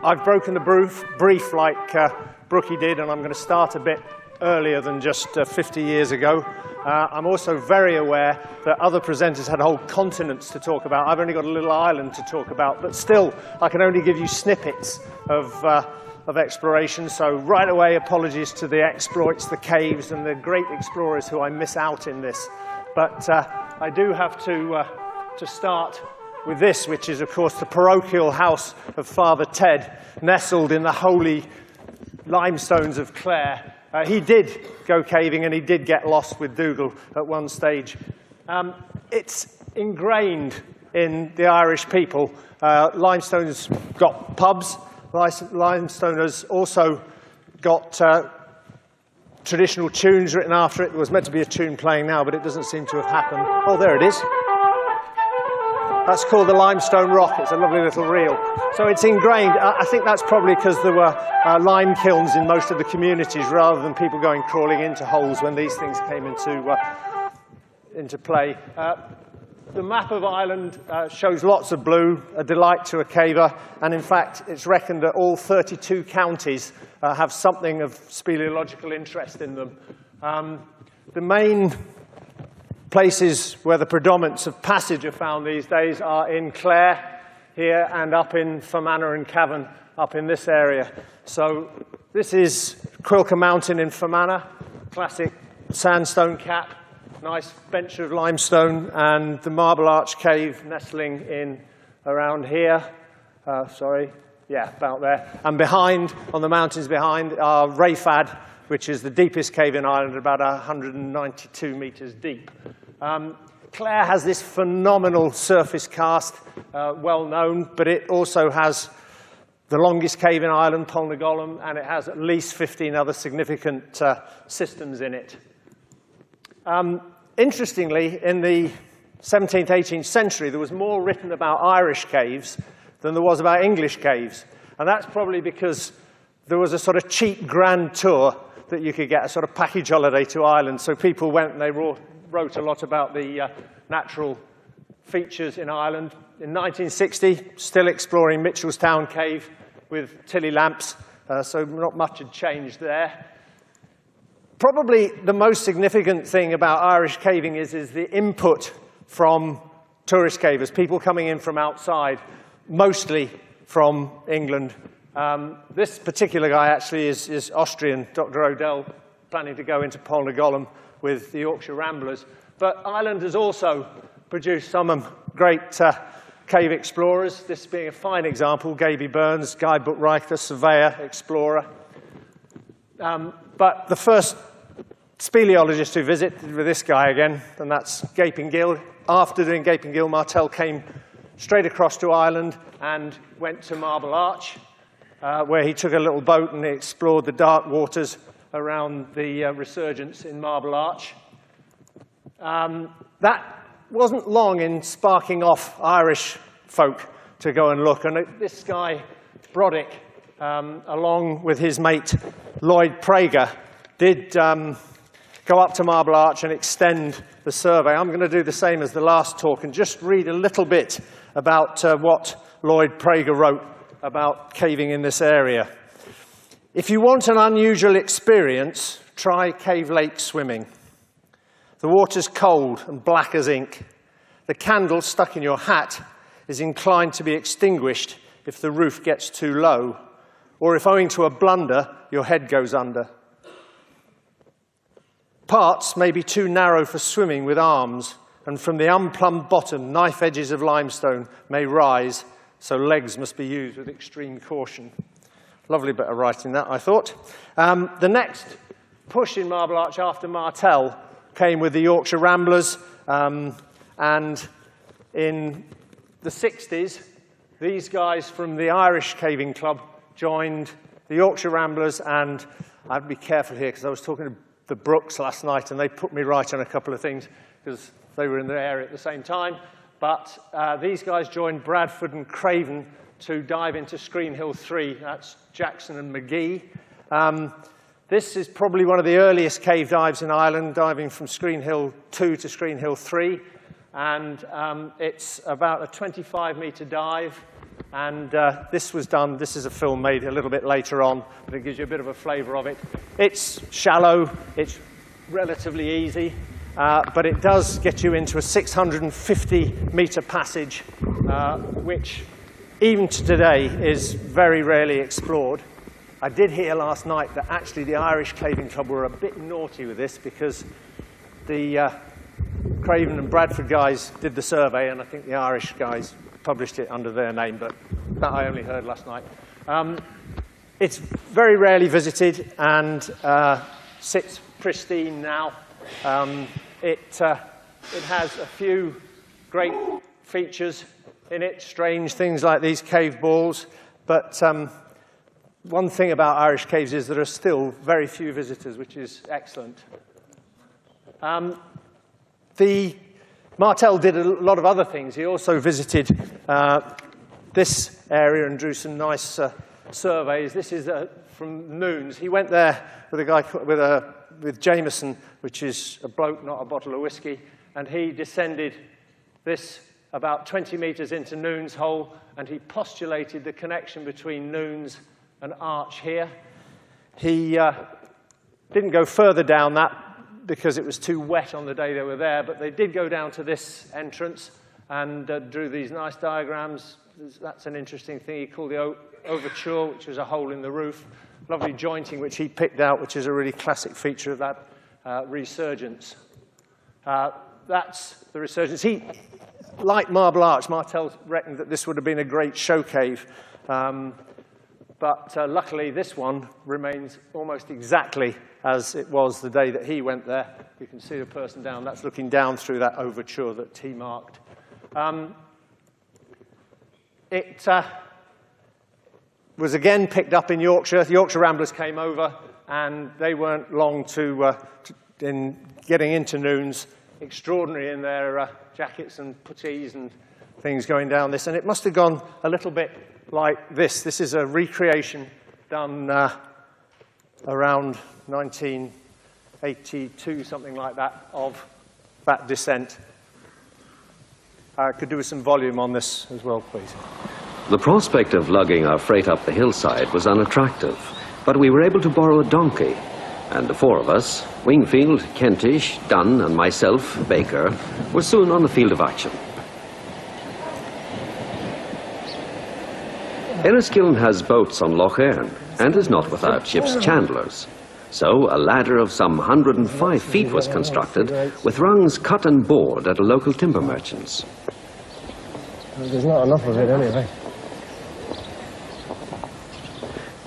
I've broken the brief like Brookie did, and I'm going to start a bit earlier than just 50 years ago. I'm also very aware that other presenters had whole continents to talk about. I've only got a little island to talk about, but still, I can only give you snippets of exploration. So right away, apologies to the exploits, the caves, and the great explorers who I miss out in this. But I do have to start with this, which is, of course, the parochial house of Father Ted, nestled in the holy limestones of Clare. He did go caving, and he did get lost with Dougal at one stage. It's ingrained in the Irish people. Limestone's got pubs. Limestoners also got traditional tunes written after it. There was meant to be a tune playing now, but it doesn't seem to have happened. Oh, there it is. That's called the Limestone Rock. It's a lovely little reel. So it's ingrained. I think that's probably because there were lime kilns in most of the communities rather than people going crawling into holes when these things came into play. The map of Ireland shows lots of blue, a delight to a caver, and in fact it's reckoned that all 32 counties have something of speleological interest in them. The main places where the predominance of passage are found these days are in Clare here and up in Fermanagh and Cavan, up in this area. So this is Quilca Mountain in Fermanagh, classic sandstone cap, nice bench of limestone, and the Marble Arch Cave nestling in around here. About there. And behind, on the mountains behind, are Rayfad, which is the deepest cave in Ireland, about 192 meters deep. Clare has this phenomenal surface cast, well known, but it also has the longest cave in Ireland, Polnagollum, and it has at least 15 other significant systems in it. Interestingly, in the 17th, 18th century, there was more written about Irish caves than there was about English caves. And that's probably because there was a sort of cheap grand tour that you could get, a sort of package holiday to Ireland. So people went and they wrote a lot about the natural features in Ireland. In 1960, still exploring Mitchelstown Cave with Tilly lamps, so not much had changed there. Probably the most significant thing about Irish caving is the input from tourist cavers, people coming in from outside, mostly from England. This particular guy actually is Austrian, Dr. Odell, planning to go into Polnagollum with the Yorkshire Ramblers. But Ireland has also produced some great cave explorers, this being a fine example, Gaby Burns, guidebook writer, surveyor, explorer. But the first speleologist who visited with this guy again, and that's Gaping Gill. After doing Gaping Gill, Martel came straight across to Ireland and went to Marble Arch, where he took a little boat and explored the dark waters around the resurgence in Marble Arch. That wasn't long in sparking off Irish folk to go and look. And this guy, Brodick, along with his mate Lloyd Prager, did go up to Marble Arch and extend the survey. I'm going to do the same as the last talk and just read a little bit about what Lloyd Prager wrote about caving in this area. If you want an unusual experience, try Cave Lake swimming. The water's cold and black as ink. The candle stuck in your hat is inclined to be extinguished if the roof gets too low, or if owing to a blunder, your head goes under. Parts may be too narrow for swimming with arms, and from the unplumbed bottom, knife edges of limestone may rise, so legs must be used with extreme caution. Lovely bit of writing that, I thought. The next push in Marble Arch after Martel came with the Yorkshire Ramblers, and in the 60s, these guys from the Irish Caving Club joined the Yorkshire Ramblers, and I have to be careful here because I was talking to the Brooks last night, and they put me right on a couple of things because they were in the area at the same time. But these guys joined Bradford and Craven to dive into Screen Hill 3. That's Jackson and McGee. This is probably one of the earliest cave dives in Ireland, diving from Screen Hill 2 to Screen Hill 3. And it's about a 25-meter dive. And this was done, this is a film made a little bit later on, but it gives you a bit of a flavour of it. It's shallow, it's relatively easy, but it does get you into a 650-metre passage, which even to today is very rarely explored. I did hear last night that actually the Irish Caving Club were a bit naughty with this because the Craven and Bradford guys did the survey, and I think the Irish guys published it under their name, but that I only heard last night. It's very rarely visited and sits pristine now. It has a few great features in it, strange things like these cave balls, but one thing about Irish caves is there are still very few visitors, which is excellent. Martel did a lot of other things. He also visited this area and drew some nice surveys. This is from Noons. He went there with a guy with Jameson, which is a bloke, not a bottle of whiskey, and he descended this about 20 meters into Noons Hole, and he postulated the connection between Noons and Arch here. He didn't go further down that because it was too wet on the day they were there, but they did go down to this entrance and drew these nice diagrams. That's an interesting thing he called the overture, which was a hole in the roof. Lovely jointing, which he picked out, which is a really classic feature of that resurgence. That's the resurgence. He, like Marble Arch, Martel reckoned that this would have been a great show cave. But luckily, this one remains almost exactly as it was the day that he went there. You can see the person down. That's looking down through that overture that he marked. It was again picked up in Yorkshire. The Yorkshire Ramblers came over, and they weren't long in getting into Noons. Extraordinary in their jackets and puttees and things going down this. And it must have gone a little bit like this. This is a recreation done around 1982, something like that, of that descent. I could do with some volume on this as well, please. The prospect of lugging our freight up the hillside was unattractive, but we were able to borrow a donkey, and the four of us, Wingfield, Kentish, Dunn, and myself, Baker, were soon on the field of action. Enniskillen has boats on Lough Erne and is not without ship's chandlers. So a ladder of some 105 feet was constructed with rungs cut and bored at a local timber merchant's. There's not enough of it anyway.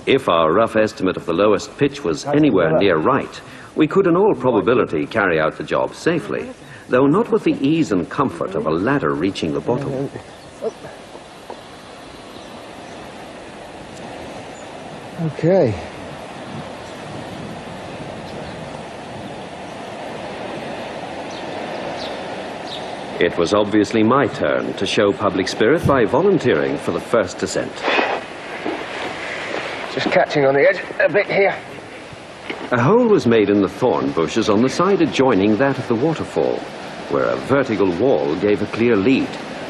If our rough estimate of the lowest pitch was anywhere near right, we could in all probability carry out the job safely, though not with the ease and comfort of a ladder reaching the bottom. Okay. It was obviously my turn to show public spirit by volunteering for the First Ascent. Just catching on the edge a bit here. A hole was made in the thorn bushes on the side adjoining that of the waterfall, where a vertical wall gave a clear lead,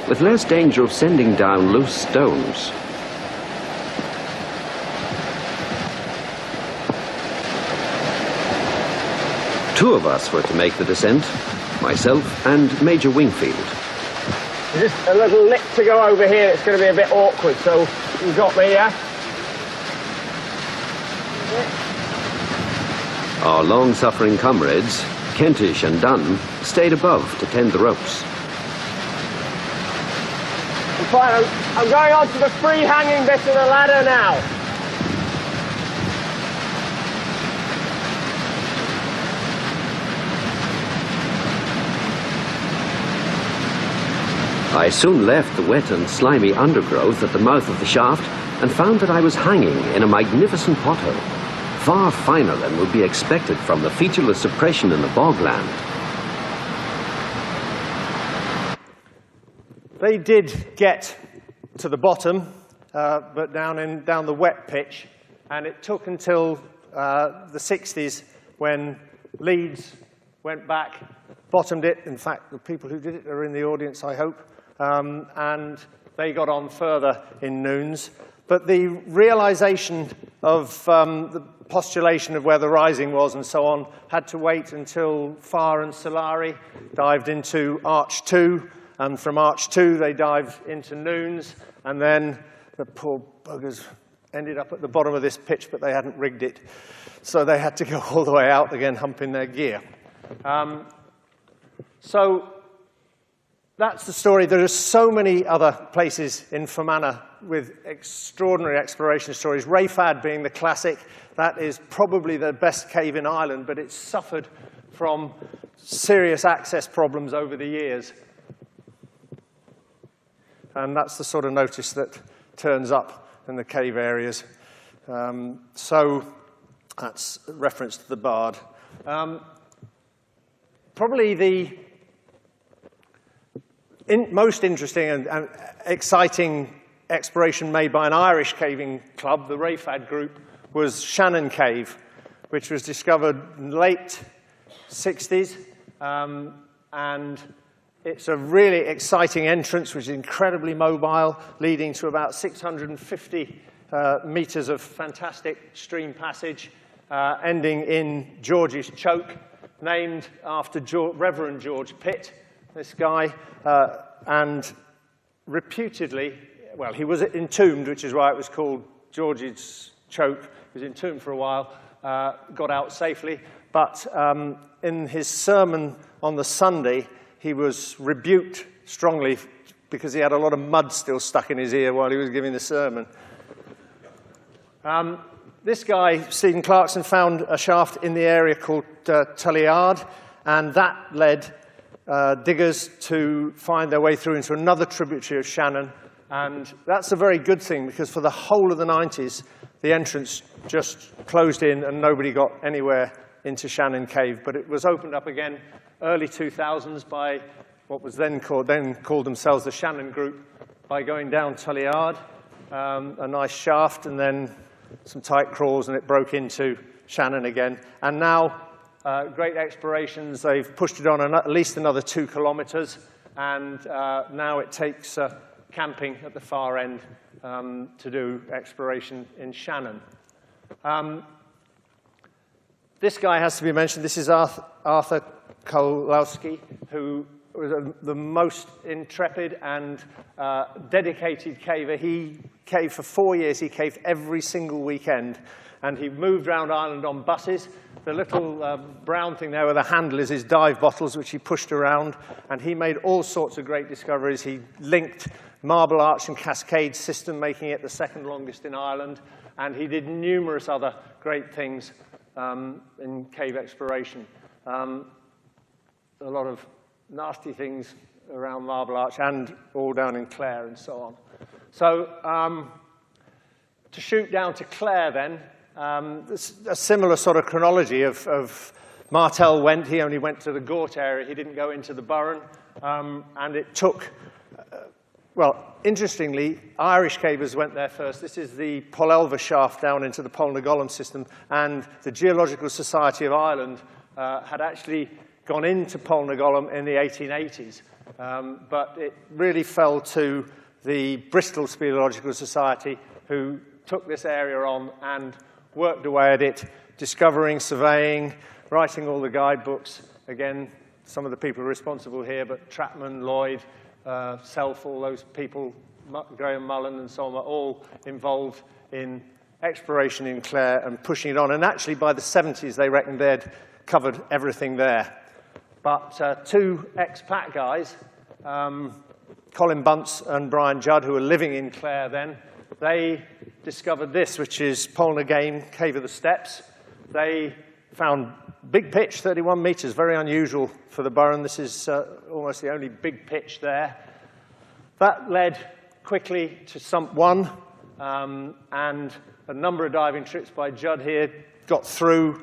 with less danger of sending down loose stones. Two of us were to make the descent, myself and Major Wingfield. There's just a little lip to go over here. It's going to be a bit awkward, so you got me, yeah? Our long-suffering comrades, Kentish and Dunn, stayed above to tend the ropes. Fine, I'm going on to the free hanging bit of the ladder now. I soon left the wet and slimy undergrowth at the mouth of the shaft and found that I was hanging in a magnificent pothole, far finer than would be expected from the featureless suppression in the bogland. They did get to the bottom, but down the wet pitch, and it took until the 60s when Leeds went back, bottomed it. In fact, the people who did it are in the audience, I hope. And they got on further in Noons. But the realization of the postulation of where the rising was and so on had to wait until Farr and Solari dived into Arch 2, and from Arch 2 they dived into Noons, and then the poor buggers ended up at the bottom of this pitch, but they hadn't rigged it. So they had to go all the way out again, humping their gear. So that's the story. There are so many other places in Fermanagh with extraordinary exploration stories. Rayfad being the classic. That is probably the best cave in Ireland, but it's suffered from serious access problems over the years. And that's the sort of notice that turns up in the cave areas. So that's a reference to the Bard. Probably the most interesting and exciting exploration made by an Irish caving club, the Rayfad group, was Shannon Cave, which was discovered in the late 60s. And it's a really exciting entrance, which is incredibly mobile, leading to about 650 meters of fantastic stream passage, ending in George's Choke, named after Reverend George Pitt, this guy, and reputedly, well, he was entombed, which is why it was called George's Choke. He was entombed for a while, got out safely, but in his sermon on the Sunday, he was rebuked strongly because he had a lot of mud still stuck in his ear while he was giving the sermon. This guy, Stephen Clarkson, found a shaft in the area called Tulliard, and that led diggers to find their way through into another tributary of Shannon. And that's a very good thing, because for the whole of the 90s, the entrance just closed in and nobody got anywhere into Shannon Cave. But it was opened up again early 2000s by what was then called themselves the Shannon Group, by going down Tulliard, a nice shaft, and then some tight crawls, and it broke into Shannon again. And now, great explorations, they've pushed it on at least another 2 kilometers, and now it takes camping at the far end to do exploration in Shannon. This guy has to be mentioned. This is Arthur Kolowski, who was the most intrepid and dedicated caver. He caved for 4 years. He caved every single weekend, and he moved around Ireland on buses. The little brown thing there with a handle is his dive bottles, which he pushed around, and he made all sorts of great discoveries. He linked Marble Arch and Cascade system, making it the second longest in Ireland, and he did numerous other great things in cave exploration. A lot of nasty things around Marble Arch and all down in Clare and so on. So to shoot down to Clare then, a similar sort of chronology of Martel went. He only went to the Gort area. He didn't go into the Burren. And it took, well, interestingly, Irish cavers went there first. This is the Polelva shaft down into the Polnagollum system. And the Geological Society of Ireland had actually gone into Polnagollum in the 1880s. But it really fell to the Bristol Speleological Society, who took this area on and worked away at it, discovering, surveying, writing all the guidebooks. Again, some of the people responsible here, but Trapman, Lloyd, Self, all those people, Graham Mullen and so on, were all involved in exploration in Clare and pushing it on. And actually, by the 70s, they reckoned they'd covered everything there. But 2 expat guys, Colin Bunce and Brian Judd, who were living in Clare then, they discovered this, which is Polnagame, Cave of the Steps. They found big pitch, 31 meters, very unusual for the Burren. This is almost the only big pitch there. That led quickly to Sump 1, and a number of diving trips by Judd here got through,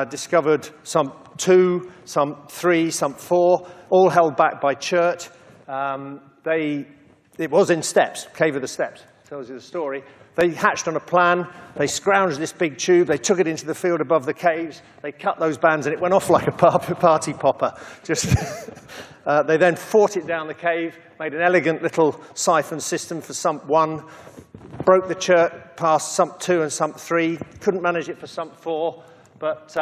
discovered Sump 2, Sump 3, Sump 4, all held back by Churt. It was in Steps, Cave of the Steps, tells you the story. They hatched on a plan, they scrounged this big tube, they took it into the field above the caves, they cut those bands and it went off like a party popper. They then fought it down the cave, made an elegant little siphon system for sump 1, broke the chert past sump 2 and sump 3, couldn't manage it for sump 4, but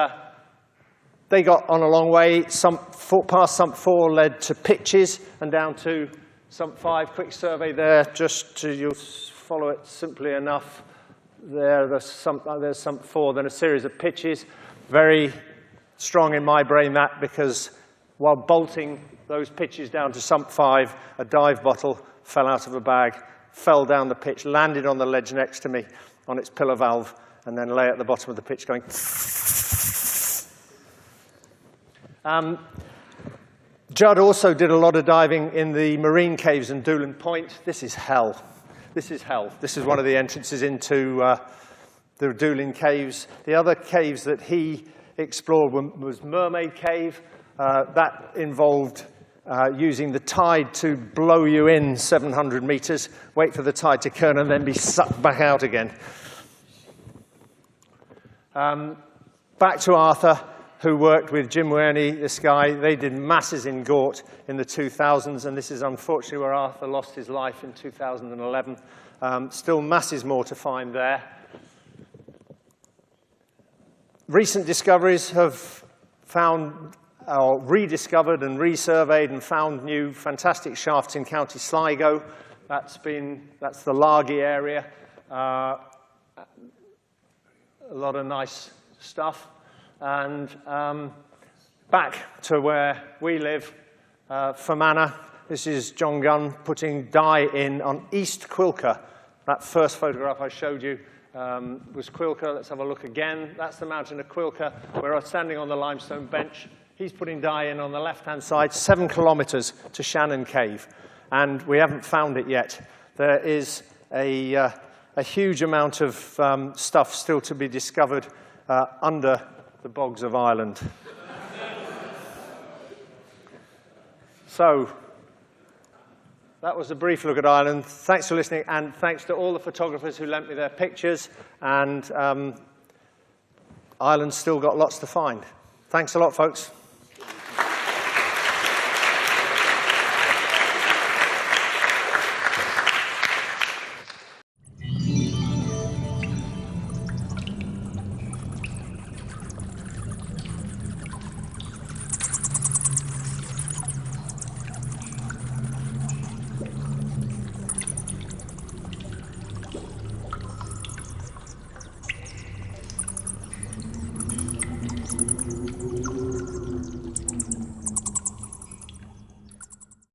they got on a long way. Past sump 4 led to pitches and down to sump 5. Quick survey there, you'll follow it simply enough. There's sump 4, then a series of pitches. Very strong in my brain, that, because while bolting those pitches down to sump 5, a dive bottle fell out of a bag, fell down the pitch, landed on the ledge next to me on its pillar valve, and then lay at the bottom of the pitch going. Judd also did a lot of diving in the marine caves in Doolin Point. This is hell. This is hell. This is one of the entrances into the Doolin Caves. The other caves that he explored was Mermaid Cave. That involved using the tide to blow you in 700 meters, wait for the tide to turn, and then be sucked back out again. Back to Arthur, who worked with Jim Werney, this guy. They did masses in Gort in the 2000s, and this is unfortunately where Arthur lost his life in 2011. Still masses more to find there. Recent discoveries have found, or rediscovered and resurveyed and found new fantastic shafts in County Sligo. That's the Largy area. A lot of nice stuff. And back to where we live, Fermanagh. This is John Gunn putting dye in on East Quilca. That first photograph I showed you was Quilca. Let's have a look again. That's the mountain of Quilca. We're standing on the limestone bench. He's putting dye in on the left-hand side, 7 kilometers to Shannon Cave. And we haven't found it yet. There is a huge amount of stuff still to be discovered under the bogs of Ireland. So, that was a brief look at Ireland. Thanks for listening, and thanks to all the photographers who lent me their pictures. And Ireland's still got lots to find. Thanks a lot, folks.